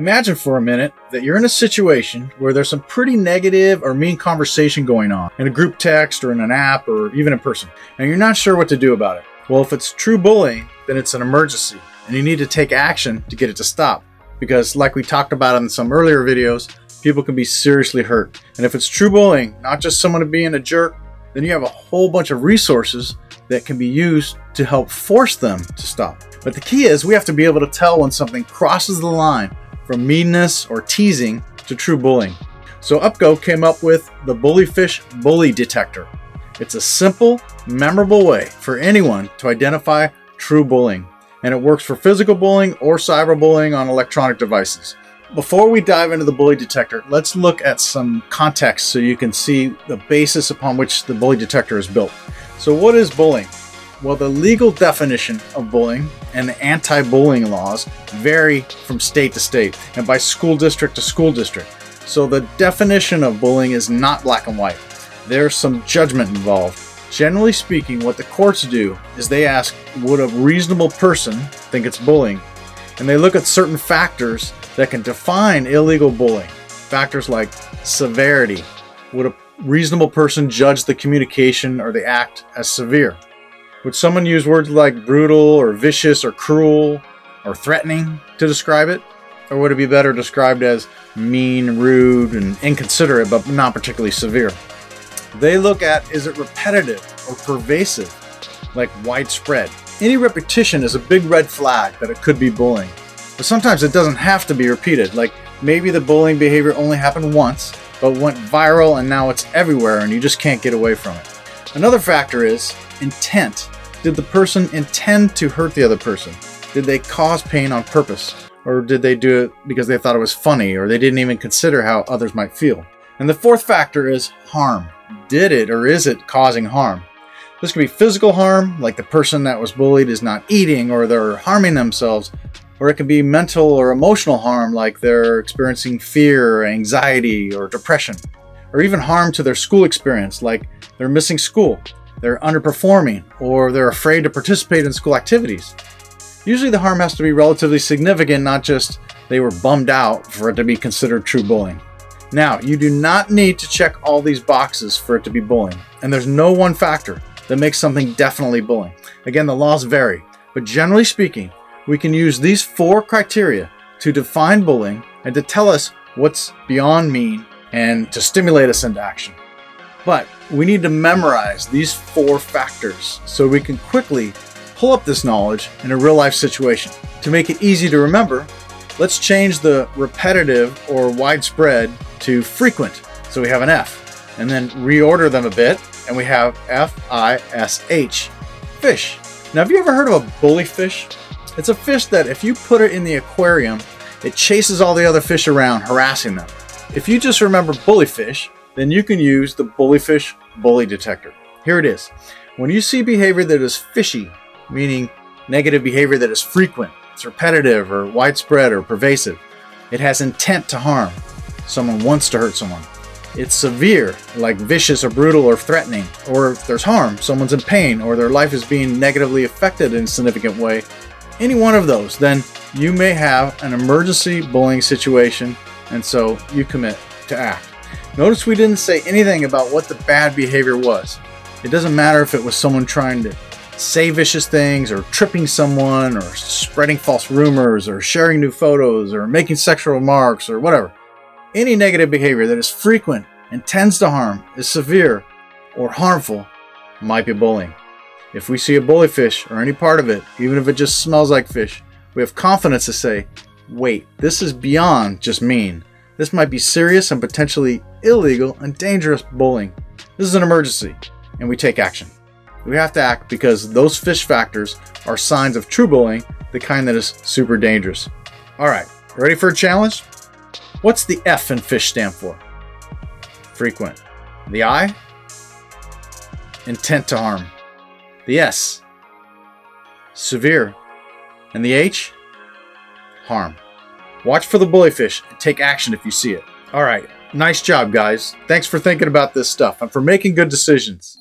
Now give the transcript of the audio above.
Imagine for a minute that you're in a situation where there's some pretty negative or mean conversation going on in a group text or in an app or even in person, and you're not sure what to do about it. Well, if it's true bullying, then it's an emergency and you need to take action to get it to stop. Because like we talked about in some earlier videos, people can be seriously hurt. And if it's true bullying, not just someone being a jerk, then you have a whole bunch of resources that can be used to help force them to stop. But the key is we have to be able to tell when something crosses the line from meanness or teasing to true bullying. So UpGo came up with the Bullyfish Bully Detector. It's a simple, memorable way for anyone to identify true bullying. And it works for physical bullying or cyberbullying on electronic devices. Before we dive into the bully detector, let's look at some context so you can see the basis upon which the bully detector is built. So what is bullying? Well, the legal definition of bullying and the anti-bullying laws vary from state to state and by school district to school district. So the definition of bullying is not black and white. There's some judgment involved. Generally speaking, what the courts do is they ask, would a reasonable person think it's bullying? And they look at certain factors that can define illegal bullying. Factors like severity. Would a reasonable person judge the communication or the act as severe? Would someone use words like brutal or vicious or cruel or threatening to describe it? Or would it be better described as mean, rude, and inconsiderate, but not particularly severe? They look at, is it repetitive or pervasive, like widespread? Any repetition is a big red flag that it could be bullying. But sometimes it doesn't have to be repeated, like maybe the bullying behavior only happened once, but went viral and now it's everywhere and you just can't get away from it. Another factor is intent. Did the person intend to hurt the other person? Did they cause pain on purpose? Or did they do it because they thought it was funny or they didn't even consider how others might feel? And the fourth factor is harm. Did it or is it causing harm? This could be physical harm, like the person that was bullied is not eating or they're harming themselves, or it can be mental or emotional harm, like they're experiencing fear, anxiety, or depression, or even harm to their school experience, like they're missing school, they're underperforming, or they're afraid to participate in school activities. Usually the harm has to be relatively significant, not just they were bummed out for it to be considered true bullying. Now, you do not need to check all these boxes for it to be bullying, and there's no one factor that makes something definitely bullying. Again, the laws vary, but generally speaking, we can use these 4 criteria to define bullying and to tell us what's beyond mean and to stimulate us into action. But we need to memorize these 4 factors so we can quickly pull up this knowledge in a real-life situation. To make it easy to remember, let's change the repetitive or widespread to frequent, so we have an F, and then reorder them a bit, and we have F-I-S-H, fish. Now, have you ever heard of a bully fish? It's a fish that if you put it in the aquarium, it chases all the other fish around, harassing them. If you just remember bully fish, then you can use the Bullyfish Bully Detector. Here it is. When you see behavior that is fishy, meaning negative behavior that is frequent, it's repetitive or widespread or pervasive, it has intent to harm. Someone wants to hurt someone. It's severe, like vicious or brutal or threatening, or if there's harm, someone's in pain, or their life is being negatively affected in a significant way. Any one of those, then you may have an emergency bullying situation, and so you commit to act. Notice we didn't say anything about what the bad behavior was. It doesn't matter if it was someone trying to say vicious things, or tripping someone, or spreading false rumors, or sharing new photos, or making sexual remarks, or whatever. Any negative behavior that is frequent and tends to harm, is severe, or harmful, might be bullying. If we see a bully fish or any part of it, even if it just smells like fish, we have confidence to say, wait, this is beyond just mean. This might be serious and potentially illegal and dangerous bullying. This is an emergency, and we take action. We have to act because those fish factors are signs of true bullying, the kind that is super dangerous. Alright, ready for a challenge? What's the F in fish stand for? Frequent. The I? Intent to harm. The S? Severe. And the H? Harm. Watch for the bullyfish and take action if you see it. Alright, nice job guys. Thanks for thinking about this stuff and for making good decisions.